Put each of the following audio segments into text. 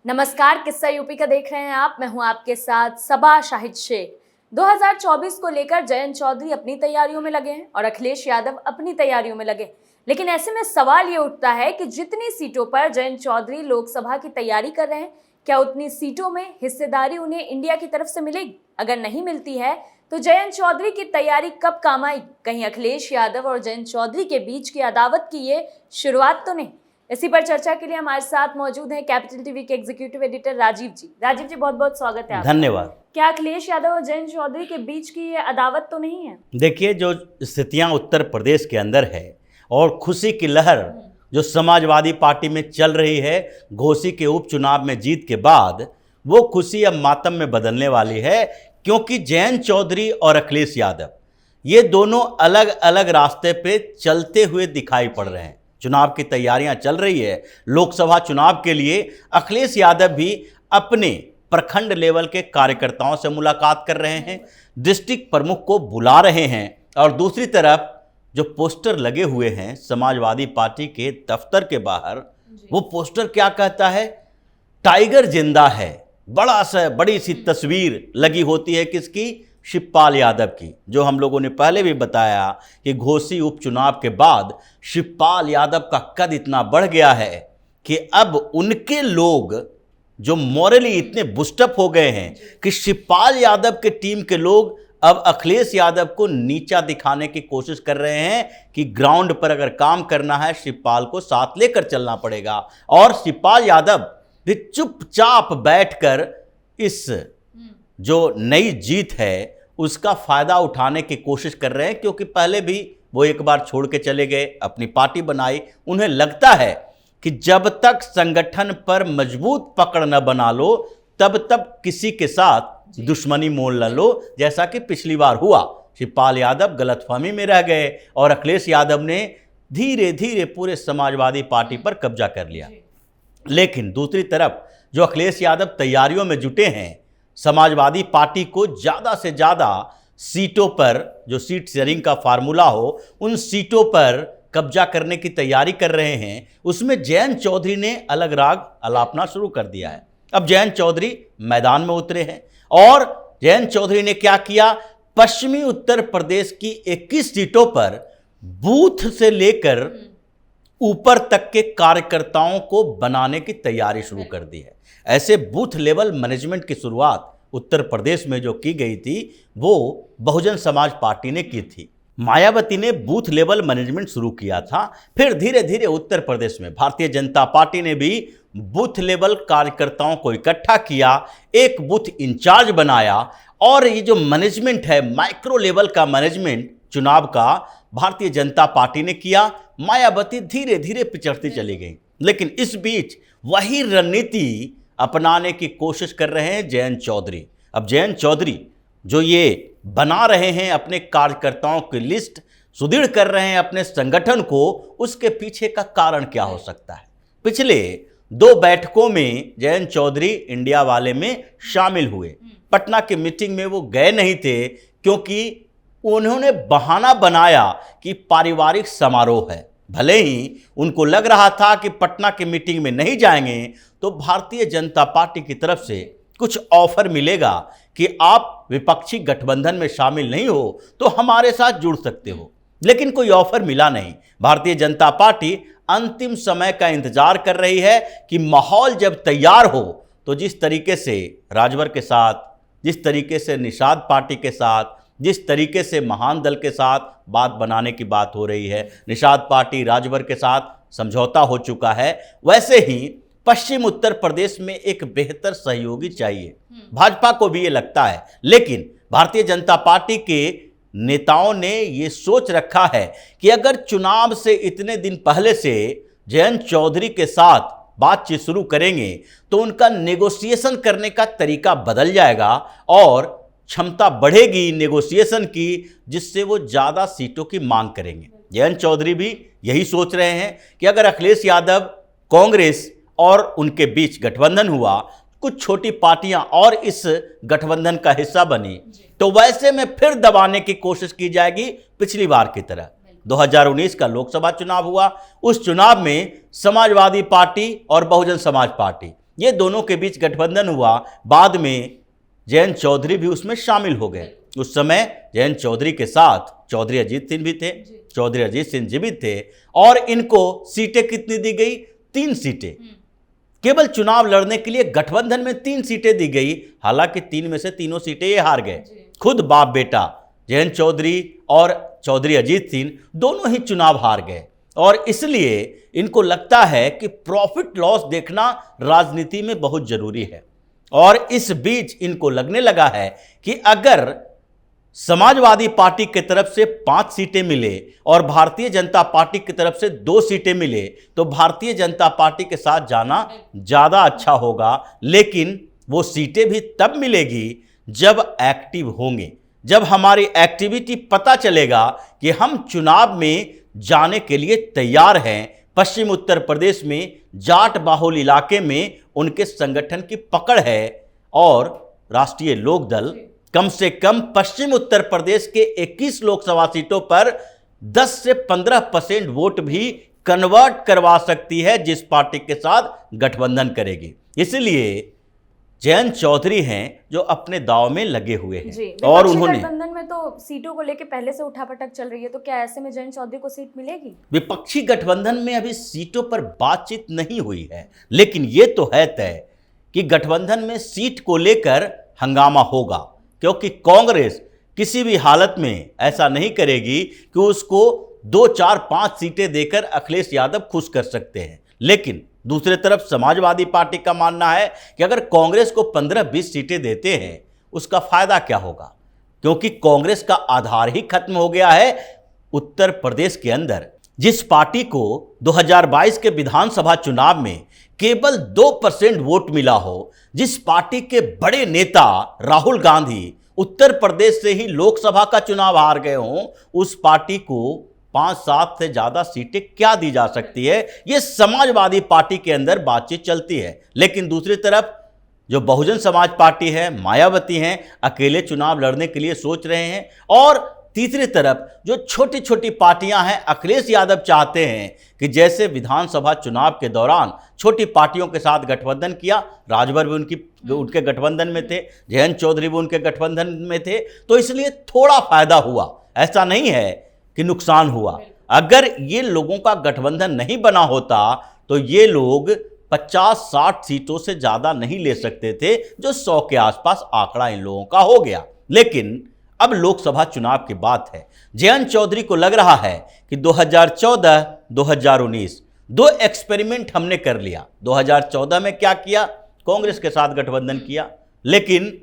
नमस्कार, किस्सा यूपी का देख रहे हैं आप। मैं हूं आपके साथ सबा शाहिद शेख। 2024 को लेकर जयंत चौधरी अपनी तैयारियों में लगे हैं और अखिलेश यादव अपनी तैयारियों में लगे। लेकिन ऐसे में सवाल ये उठता है कि जितनी सीटों पर जयंत चौधरी लोकसभा की तैयारी कर रहे हैं, क्या उतनी सीटों में हिस्सेदारी उन्हें इंडिया की तरफ से मिलेगी? अगर नहीं मिलती है तो जयंत चौधरी की तैयारी कब काम आएगी? कहीं अखिलेश यादव और जयंत चौधरी के बीच की अदावत की ये शुरुआत तो नहीं? इसी पर चर्चा के लिए हमारे साथ मौजूद हैं कैपिटल टीवी के एग्जीक्यूटिव एडिटर राजीव जी। राजीव जी, बहुत बहुत स्वागत है आपका। धन्यवाद। क्या अखिलेश यादव और जयंत चौधरी के बीच की ये अदावत तो नहीं है? देखिए, जो स्थितियां उत्तर प्रदेश के अंदर है और खुशी की लहर जो समाजवादी पार्टी में चल रही है घोसी के उपचुनाव में जीत के बाद, वो खुशी अब मातम में बदलने वाली है, क्योंकि जयंत चौधरी और अखिलेश यादव ये दोनों अलग अलग रास्ते पे चलते हुए दिखाई पड़ रहे हैं। चुनाव की तैयारियां चल रही है। लोकसभा चुनाव के लिए अखिलेश यादव भी अपने प्रखंड लेवल के कार्यकर्ताओं से मुलाकात कर रहे हैं, डिस्ट्रिक्ट प्रमुख को बुला रहे हैं, और दूसरी तरफ जो पोस्टर लगे हुए हैं समाजवादी पार्टी के दफ्तर के बाहर, वो पोस्टर क्या कहता है? टाइगर जिंदा है। बड़ी सी तस्वीर लगी होती है किसकी? शिवपाल यादव की, जो हम लोगों ने पहले भी बताया कि घोसी उपचुनाव के बाद शिवपाल यादव का कद इतना बढ़ गया है कि अब उनके लोग जो मॉरली इतने बुस्टअप हो गए हैं कि शिवपाल यादव के टीम के लोग अब अखिलेश यादव को नीचा दिखाने की कोशिश कर रहे हैं कि ग्राउंड पर अगर काम करना है शिवपाल को साथ लेकर चलना पड़ेगा। और शिवपाल यादव भी चुपचाप बैठकर इस जो नई जीत है उसका फायदा उठाने की कोशिश कर रहे हैं, क्योंकि पहले भी वो एक बार छोड़ के चले गए, अपनी पार्टी बनाई। उन्हें लगता है कि जब तक संगठन पर मजबूत पकड़ न बना लो तब तक किसी के साथ दुश्मनी मोल न लो, जैसा कि पिछली बार हुआ। शिवपाल यादव गलतफहमी में रह गए और अखिलेश यादव ने धीरे धीरे पूरे समाजवादी पार्टी पर कब्जा कर लिया। लेकिन दूसरी तरफ जो अखिलेश यादव तैयारियों में जुटे हैं, समाजवादी पार्टी को ज़्यादा से ज़्यादा सीटों पर, जो सीट शेयरिंग का फार्मूला हो, उन सीटों पर कब्जा करने की तैयारी कर रहे हैं। उसमें जयंत चौधरी ने अलग राग अलापना शुरू कर दिया है। अब जयंत चौधरी मैदान में उतरे हैं और जयंत चौधरी ने क्या किया? पश्चिमी उत्तर प्रदेश की 21 सीटों पर बूथ से लेकर ऊपर तक के कार्यकर्ताओं को बनाने की तैयारी शुरू कर दी है। ऐसे बूथ लेवल मैनेजमेंट की शुरुआत उत्तर प्रदेश में जो की गई थी वो बहुजन समाज पार्टी ने की थी। मायावती ने बूथ लेवल मैनेजमेंट शुरू किया था। फिर धीरे धीरे उत्तर प्रदेश में भारतीय जनता पार्टी ने भी बूथ लेवल कार्यकर्ताओं को इकट्ठा किया, एक बूथ इंचार्ज बनाया, और ये जो मैनेजमेंट है, माइक्रो लेवल का मैनेजमेंट चुनाव का, भारतीय जनता पार्टी ने किया। मायावती धीरे धीरे पिछड़ती चली गई। लेकिन इस बीच वही रणनीति अपनाने की कोशिश कर रहे हैं जयंत चौधरी। अब जयंत चौधरी जो ये बना रहे हैं अपने कार्यकर्ताओं की लिस्ट, सुदृढ़ कर रहे हैं अपने संगठन को, उसके पीछे का कारण क्या हो सकता है? पिछले 2 बैठकों में जयंत चौधरी इंडिया वाले में शामिल हुए। पटना की मीटिंग में वो गए नहीं थे, क्योंकि उन्होंने बहाना बनाया कि पारिवारिक समारोह है। भले ही उनको लग रहा था कि पटना की मीटिंग में नहीं जाएंगे तो भारतीय जनता पार्टी की तरफ से कुछ ऑफर मिलेगा कि आप विपक्षी गठबंधन में शामिल नहीं हो तो हमारे साथ जुड़ सकते हो, लेकिन कोई ऑफर मिला नहीं। भारतीय जनता पार्टी अंतिम समय का इंतजार कर रही है कि माहौल जब तैयार हो तो जिस तरीके से राजभर के साथ, जिस तरीके से निषाद पार्टी के साथ, जिस तरीके से महान दल के साथ बात बनाने की बात हो रही है, निषाद पार्टी राजभर के साथ समझौता हो चुका है, वैसे ही पश्चिम उत्तर प्रदेश में एक बेहतर सहयोगी चाहिए। भाजपा को भी ये लगता है, लेकिन भारतीय जनता पार्टी के नेताओं ने ये सोच रखा है कि अगर चुनाव से इतने दिन पहले से जयंत चौधरी के साथ बातचीत शुरू करेंगे तो उनका नेगोशिएशन करने का तरीका बदल जाएगा और क्षमता बढ़ेगी नेगोशिएशन की, जिससे वो ज़्यादा सीटों की मांग करेंगे। जयंत चौधरी भी यही सोच रहे हैं कि अगर अखिलेश यादव, कांग्रेस और उनके बीच गठबंधन हुआ, कुछ छोटी पार्टियां और इस गठबंधन का हिस्सा बनी, तो वैसे में फिर दबाने की कोशिश की जाएगी पिछली बार की तरह। 2019 का लोकसभा चुनाव हुआ, उस चुनाव में समाजवादी पार्टी और बहुजन समाज पार्टी ये दोनों के बीच गठबंधन हुआ। बाद में जयंत चौधरी भी उसमें शामिल हो गए। उस समय जयंत चौधरी के साथ चौधरी अजीत सिंह भी थे, चौधरी अजीत सिंह जीवित थे और इनको सीटें कितनी दी गई? 3 सीटें। केवल चुनाव लड़ने के लिए गठबंधन में 3 सीटें दी गई। हालांकि 3 में से तीनों सीटें ये हार गए। खुद बाप बेटा जयंत चौधरी और चौधरी अजीत सिंह दोनों ही चुनाव हार गए और इसलिए इनको लगता है कि प्रॉफिट लॉस देखना राजनीति में बहुत जरूरी है। और इस बीच इनको लगने लगा है कि अगर समाजवादी पार्टी की तरफ से 5 सीटें मिले और भारतीय जनता पार्टी की तरफ से 2 सीटें मिले तो भारतीय जनता पार्टी के साथ जाना ज़्यादा अच्छा होगा। लेकिन वो सीटें भी तब मिलेगी जब एक्टिव होंगे, जब हमारी एक्टिविटी पता चलेगा कि हम चुनाव में जाने के लिए तैयार हैं। पश्चिम उत्तर प्रदेश में जाट बाहुल इलाके में उनके संगठन की पकड़ है और राष्ट्रीय लोकदल कम से कम पश्चिम उत्तर प्रदेश के 21 लोकसभा सीटों पर 10 से 15% वोट भी कन्वर्ट करवा सकती है जिस पार्टी के साथ गठबंधन करेगी। इसलिए जयंत चौधरी हैं जो अपने दांव में लगे हुए हैं जी, और उन्होंने गठबंधन में तो सीटों को लेके पहले से उठापटक चल रही है, तो क्या ऐसे में जयंत चौधरी को सीट मिलेगी? विपक्षी गठबंधन में अभी सीटों पर बातचीत नहीं हुई है, लेकिन यह तो है तय कि गठबंधन में सीट को लेकर हंगामा होगा, क्योंकि कांग्रेस किसी भी हालत में ऐसा नहीं करेगी कि उसको 2, 4, 5 सीटें देकर अखिलेश यादव खुश कर सकते हैं। लेकिन दूसरी तरफ समाजवादी पार्टी का मानना है कि अगर कांग्रेस को 15-20 सीटें देते हैं उसका फायदा क्या होगा, क्योंकि कांग्रेस का आधार ही खत्म हो गया है उत्तर प्रदेश के अंदर। जिस पार्टी को 2022 के विधानसभा चुनाव में केवल 2% वोट मिला हो, जिस पार्टी के बड़े नेता राहुल गांधी उत्तर प्रदेश से ही लोकसभा का चुनाव हार गए हों, उस पार्टी को 5-7 से ज्यादा सीटें क्या दी जा सकती है? ये समाजवादी पार्टी के अंदर बातचीत चलती है। लेकिन दूसरी तरफ जो बहुजन समाज पार्टी है, मायावती हैं, अकेले चुनाव लड़ने के लिए सोच रहे हैं। और तीसरी तरफ जो छोटी छोटी पार्टियां हैं, अखिलेश यादव चाहते हैं कि जैसे विधानसभा चुनाव के दौरान छोटी पार्टियों के साथ गठबंधन किया, राजभर भी उनके गठबंधन में थे, जयंत चौधरी भी उनके गठबंधन में थे, तो इसलिए थोड़ा फायदा हुआ, ऐसा नहीं है कि नुकसान हुआ। अगर ये लोगों का गठबंधन नहीं बना होता तो ये लोग 50-60 सीटों से ज़्यादा नहीं ले सकते थे, जो 100 के आसपास आंकड़ा इन लोगों का हो गया। लेकिन अब लोकसभा चुनाव की बात है। जयंत चौधरी को लग रहा है कि 2014-2019 2 एक्सपेरिमेंट हमने कर लिया। 2014 में क्या किया? कांग्रेस के साथ गठबंधन किया, लेकिन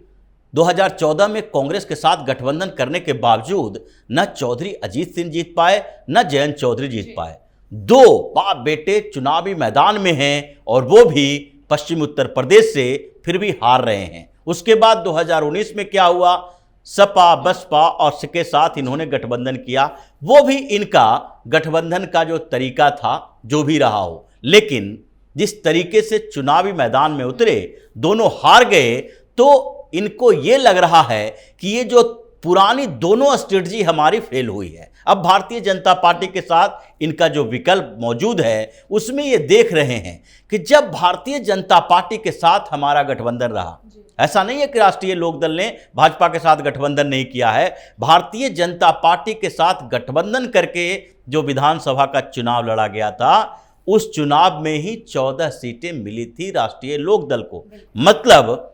2014 में कांग्रेस के साथ गठबंधन करने के बावजूद न चौधरी अजीत सिंह जीत पाए, न जयंत चौधरी जीत पाए। 2 बाप बेटे चुनावी मैदान में हैं और वो भी पश्चिम उत्तर प्रदेश से, फिर भी हार रहे हैं। उसके बाद 2019 में क्या हुआ? सपा, बसपा और के साथ इन्होंने गठबंधन किया। वो भी इनका गठबंधन का जो तरीका था, जो भी रहा हो, लेकिन जिस तरीके से चुनावी मैदान में उतरे, दोनों हार गए। तो इनको ये लग रहा है कि ये जो पुरानी दोनों स्ट्रेटजी हमारी फेल हुई है। अब भारतीय जनता पार्टी के साथ इनका जो विकल्प मौजूद है उसमें ये देख रहे हैं कि जब भारतीय जनता पार्टी के साथ हमारा गठबंधन रहा, ऐसा नहीं है कि राष्ट्रीय लोकदल ने भाजपा के साथ गठबंधन नहीं किया है, भारतीय जनता पार्टी के साथ गठबंधन करके जो विधानसभा का चुनाव लड़ा गया था, उस चुनाव में ही 14 सीटें मिली थी राष्ट्रीय लोकदल को। मतलब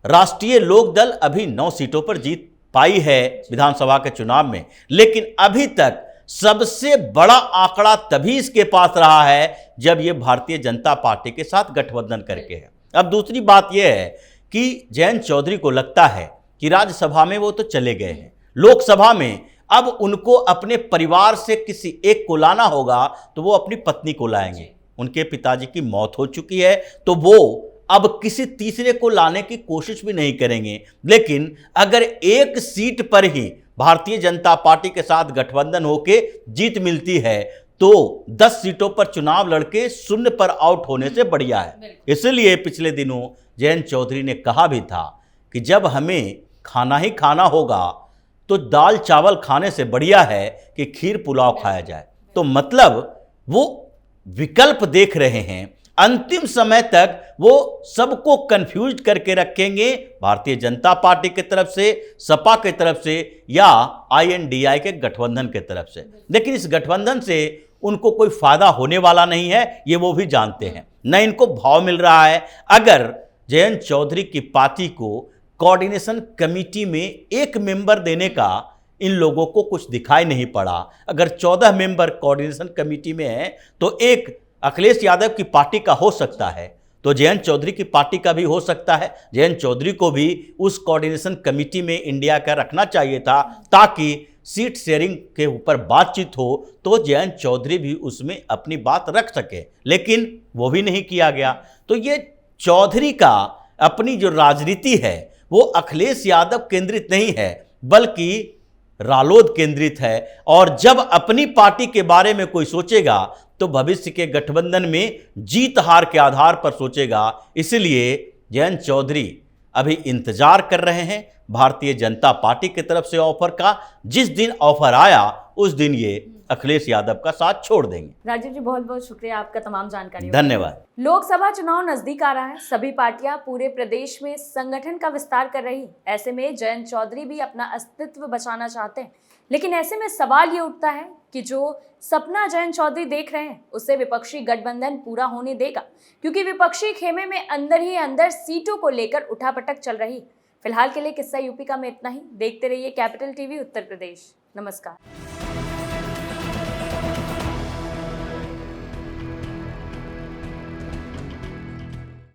राष्ट्रीय लोकदल अभी 9 सीटों पर जीत पाई है विधानसभा के चुनाव में, लेकिन अभी तक सबसे बड़ा आंकड़ा तभी इसके पास रहा है जब ये भारतीय जनता पार्टी के साथ गठबंधन करके है। अब दूसरी बात यह है कि जयंत चौधरी को लगता है कि राज्यसभा में वो तो चले गए हैं, लोकसभा में अब उनको अपने परिवार से किसी एक को लाना होगा तो वो अपनी पत्नी को लाएंगे। उनके पिताजी की मौत हो चुकी है तो वो अब किसी तीसरे को लाने की कोशिश भी नहीं करेंगे। लेकिन अगर एक सीट पर ही भारतीय जनता पार्टी के साथ गठबंधन होके जीत मिलती है तो 10 सीटों पर चुनाव लड़के शून्य पर आउट होने से बढ़िया है। इसलिए पिछले दिनों जयंत चौधरी ने कहा भी था कि जब हमें खाना ही खाना होगा तो दाल चावल खाने से बढ़िया है कि खीर पुलाव खाया जाए। तो मतलब वो विकल्प देख रहे हैं अंतिम समय तक वो सबको कंफ्यूज करके रखेंगे, भारतीय जनता पार्टी की तरफ से, सपा की तरफ से या INDI के गठबंधन की तरफ से। लेकिन इस गठबंधन से उनको कोई फायदा होने वाला नहीं है, ये वो भी जानते हैं, न इनको भाव मिल रहा है। अगर जयंत चौधरी की पार्टी को कोऑर्डिनेशन कमेटी में एक मेंबर देने का इन लोगों को कुछ दिखाई नहीं पड़ा, अगर 14 मेंबर कोऑर्डिनेशन कमेटी में है तो एक अखिलेश यादव की पार्टी का हो सकता है, तो जयंत चौधरी की पार्टी का भी हो सकता है। जयंत चौधरी को भी उस कोऑर्डिनेशन कमेटी में इंडिया का रखना चाहिए था, ताकि सीट शेयरिंग के ऊपर बातचीत हो तो जयंत चौधरी भी उसमें अपनी बात रख सके, लेकिन वो भी नहीं किया गया। तो ये चौधरी का अपनी जो राजनीति है वो अखिलेश यादव केंद्रित नहीं है, बल्कि रालोद केंद्रित है। और जब अपनी पार्टी के बारे में कोई सोचेगा तो भविष्य के गठबंधन में जीत हार के आधार पर सोचेगा। इसलिए जयंत चौधरी अभी इंतजार कर रहे हैं भारतीय जनता पार्टी की तरफ से ऑफर का। जिस दिन ऑफर आया उस दिन ये अखिलेश यादव का साथ छोड़ देंगे। राजीव जी, बहुत बहुत शुक्रिया आपका तमाम जानकारी। धन्यवाद। लोकसभा चुनाव नजदीक आ रहा है, सभी पार्टियां पूरे प्रदेश में संगठन का विस्तार कर रही। ऐसे में जयंत चौधरी भी अपना अस्तित्व बचाना चाहते हैं, लेकिन ऐसे में सवाल ये उठता है कि जो सपना जयंत चौधरी देख रहे हैं उससे विपक्षी गठबंधन पूरा होने देगा, क्योंकि विपक्षी खेमे में अंदर ही अंदर सीटों को लेकर उठापटक चल रही। फिलहाल के लिए किस्सा यूपी का में इतना ही। देखते रहिए कैपिटल टीवी उत्तर प्रदेश। नमस्कार।